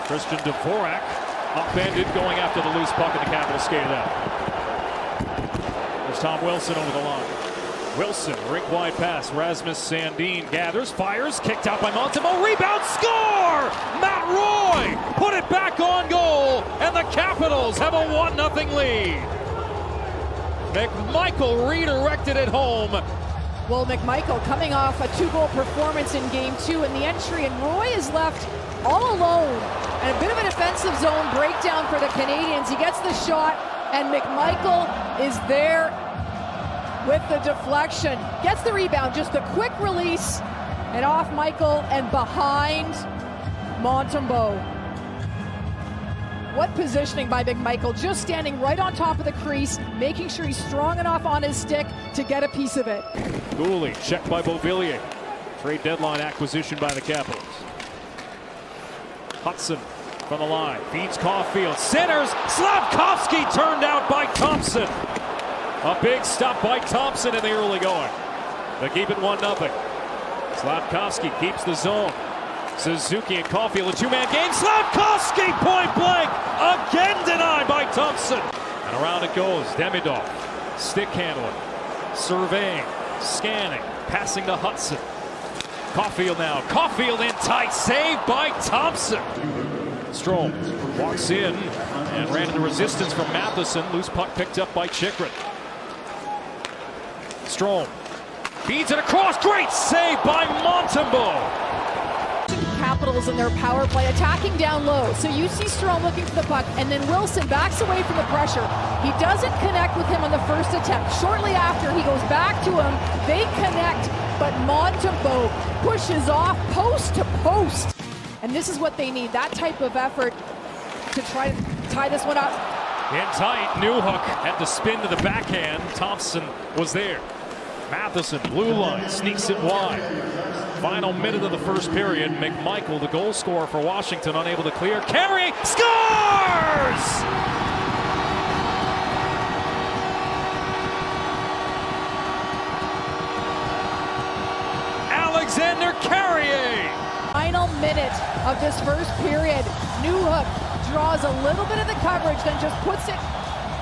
Christian Dvorak upended, going after the loose puck, and the Capitals skated out. There's Tom Wilson over the line. Wilson, rink-wide pass. Rasmus Sandin gathers, fires, kicked out by Montembeault. Rebound, score! Matt Roy put it back on goal, and the Capitals have a 1-0 lead. McMichael redirected it home. Well, McMichael coming off a 2-goal performance in Game 2 in the entry, and Roy is left all alone. And a bit of a defensive zone breakdown for the Canadiens. He gets the shot, and McMichael is there with the deflection. Gets the rebound, just a quick release, and off Michael and behind Montembeault. What positioning by McMichael, just standing right on top of the crease, making sure he's strong enough on his stick to get a piece of it. Gooley, checked by Beauvillier. Trade deadline acquisition by the Capitals. Hudson from the line, feeds Caulfield, centers, Slavkovsky turned out by Thompson. A big stop by Thompson in the early going. They keep it 1-0. Slavkovsky keeps the zone. Suzuki and Caulfield, a two-man game. Slavkovsky point blank, again denied by Thompson. And around it goes. Demidov, stick handling, surveying, scanning, passing to Hudson. Caulfield now. Caulfield in tight, saved by Thompson. Strome walks in and ran into resistance from Matheson. Loose puck picked up by Chychrun. Strome feeds it across. Great save by Montembeault. Capitals in their power play attacking down low. So you see Strome looking for the puck, and then Wilson backs away from the pressure. He doesn't connect with him on the first attempt. Shortly after, he goes back to him. They connect, but Montembeault pushes off post to post. And this is what they need, that type of effort to try to tie this one up. In tight, Newhook had to spin to the backhand. Thompson was there. Matheson, blue line, sneaks it wide. Final minute of the first period. McMichael, the goal scorer for Washington, unable to clear. Carrier scores! Alexander Carrier! Final minute of this first period. Newhook draws a little bit of the coverage, then just puts it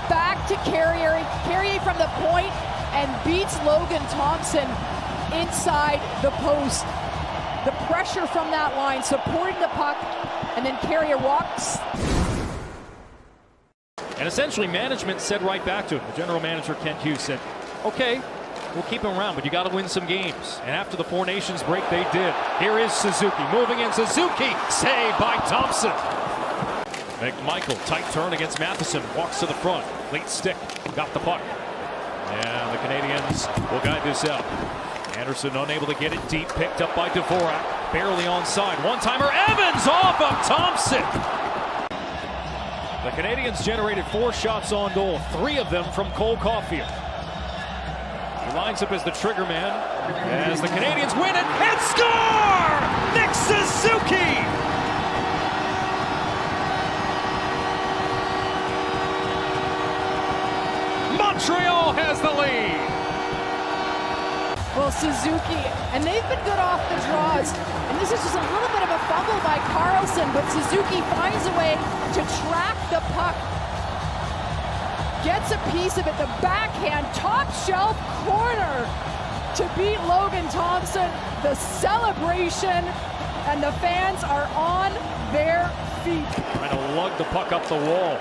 back to Carrier. Carrier from the point and beats Logan Thompson inside the post. The pressure from that line, supporting the puck, and then Carrier walks. And essentially management said right back to him. The general manager, Kent Hughes, said, okay, we'll keep him around, but you got to win some games. And after the Four Nations break, they did. Here is Suzuki, moving in. Suzuki, saved by Thompson. McMichael, tight turn against Matheson, walks to the front. Late stick, got the puck. And the Canadiens will guide this out. Anderson unable to get it deep, picked up by Dvorak, barely onside. One-timer, Evans off of Thompson. The Canadiens generated 4 shots on goal, 3 of them from Cole Caulfield. He lines up as the trigger man as the Canadiens win it and score! Nick Suzuki! Montreal has the lead. Well, Suzuki, and they've been good off the draws. And this is just a little bit of a fumble by Carlson, but Suzuki finds a way to track the puck. Gets a piece of it, the backhand, top shelf corner to beat Logan Thompson. The celebration, and the fans are on their feet. Trying to lug the puck up the wall.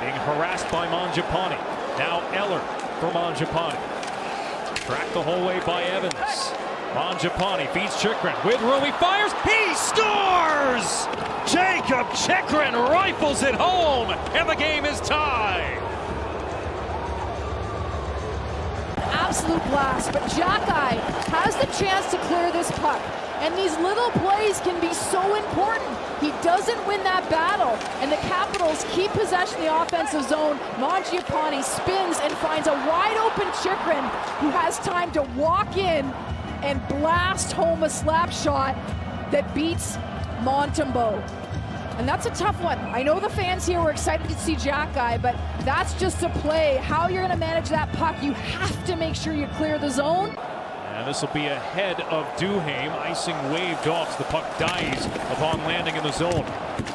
Being harassed by Mangiapane. Now Eller for Mangiapane. Tracked the whole way by Evans. Mangiapane feeds Chychrun. With room, he fires. He scores! Jacob Chychrun rifles it home, and the game is tied. Absolute blast, but Jack-Eye has the chance to clear this puck. And these little plays can be so important. He doesn't win that battle, and the Capitals keep possession of the offensive zone. Mangiapane spins and finds a wide-open Chychrun, who has time to walk in and blast home a slap shot that beats Montembeault. And that's a tough one. I know the fans here were excited to see Jack-Eye, but that's just a play. How you're going to manage that puck, you have to make sure you clear the zone. And this will be ahead of Duhaime. Icing waved off. The puck dies upon landing in the zone.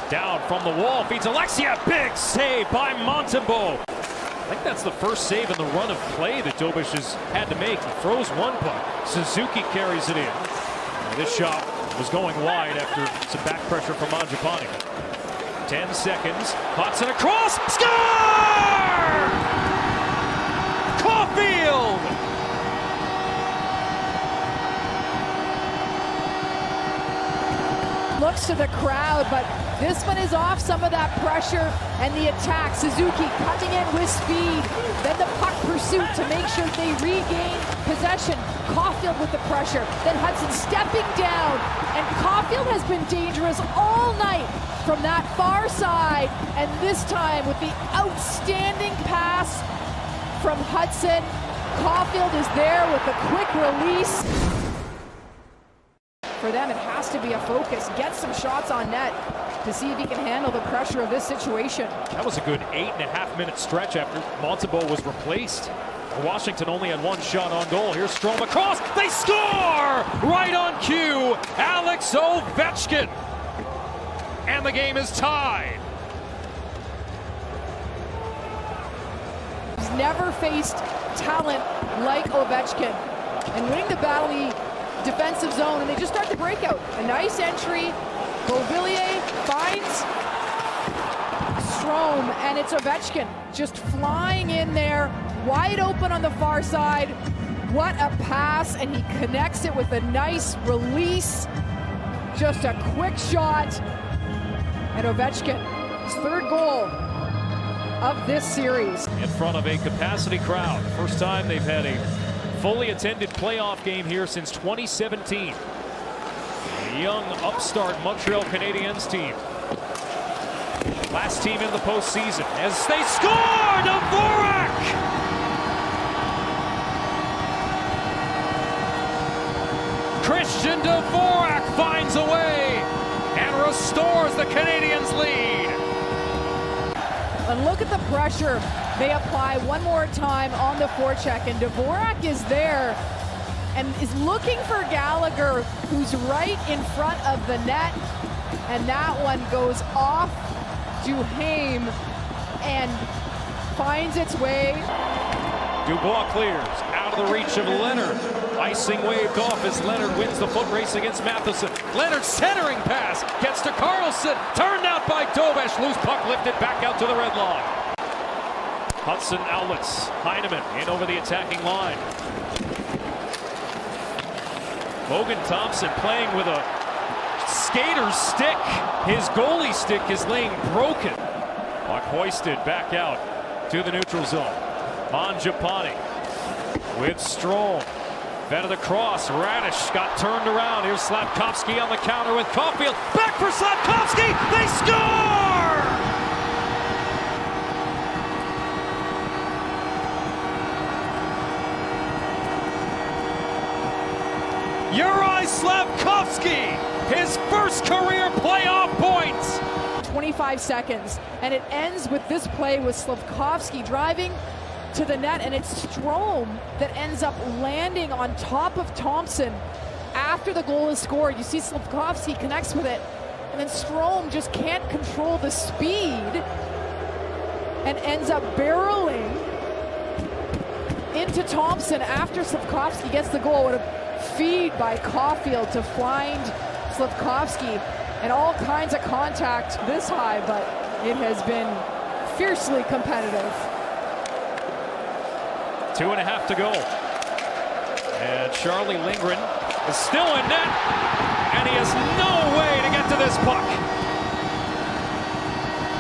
Down from the wall, feeds Alexia. Big save by Montembeault. I think that's the first save in the run of play that Dobish has had to make. He throws one puck. Suzuki carries it in. And this shot was going wide after some back pressure from Mangiapane. 10 seconds. Hudson across. Score! Caulfield! Looks to the crowd, but this one is off some of that pressure and the attack. Suzuki cutting in with speed. Then the puck pursuit to make sure they regain possession. Caulfield with the pressure. Then Hudson stepping down. And Caulfield has been dangerous all night from that far side. And this time with the outstanding pass from Hudson. Caulfield is there with a quick release. For them, it has to be a focus. Get some shots on net to see if he can handle the pressure of this situation. That was a good 8.5-minute stretch after Montembeault was replaced. Washington only had one shot on goal. Here's Strome across. They score! Right on cue, Alex Ovechkin. And the game is tied. He's never faced talent like Ovechkin. And winning the battle, defensive zone, and they just start to break out. A nice entry. Beauvillier finds Strome, and it's Ovechkin just flying in there, wide open on the far side. What a pass, and he connects it with a nice release. Just a quick shot. And Ovechkin, his third goal of this series. In front of a capacity crowd. First time they've had a fully attended playoff game here since 2017. A young upstart Montreal Canadiens team. Last team in the postseason as they score! Dvorak! Christian Dvorak finds a way and restores the Canadiens' lead. And look at the pressure they apply one more time on the forecheck, and Dvorak is there and is looking for Gallagher, who's right in front of the net, and that one goes off Duhaime and finds its way. Dubois clears out of the reach of Leonard. Icing waved off as Leonard wins the foot race against Matheson. Leonard centering pass gets to Carlson, turned out by Dobish. Loose puck lifted back out to the red line. Hudson outlets. Heineman in over the attacking line. Logan Thompson playing with a skater's stick. His goalie stick is laying broken. Puck hoisted back out to the neutral zone. Mangiapane with Strome. Fed of the cross. Radish got turned around. Here's Slafkovsky on the counter with Caulfield. Back for Slafkovsky. They score! Yuri Slafkovsky, his first career playoff points. 25 seconds, and it ends with this play with Slafkovsky driving to the net, and it's Strome that ends up landing on top of Thompson after the goal is scored. You see Slafkovsky connects with it, and then Strome just can't control the speed and ends up barreling into Thompson after Slafkovsky gets the goal. What a feed by Caulfield to find Slafkovsky, and all kinds of contact this high, but it has been fiercely competitive. 2.5 to go. And Charlie Lindgren is still in net, and he has no way to get to this puck.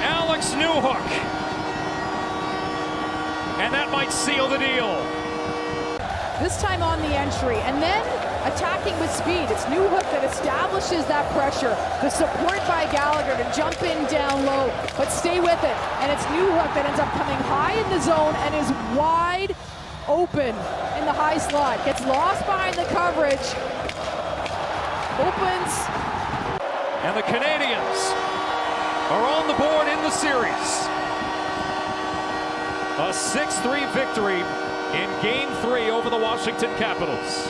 Alex Newhook. And that might seal the deal. This time on the entry, and then attacking with speed. It's Newhook that establishes that pressure. The support by Gallagher to jump in down low, but stay with it. And it's Newhook that ends up coming high in the zone and is wide open in the high slot. Gets lost behind the coverage. Opens. And the Canadiens are on the board in the series. A 6-3 victory in Game 3 over the Washington Capitals.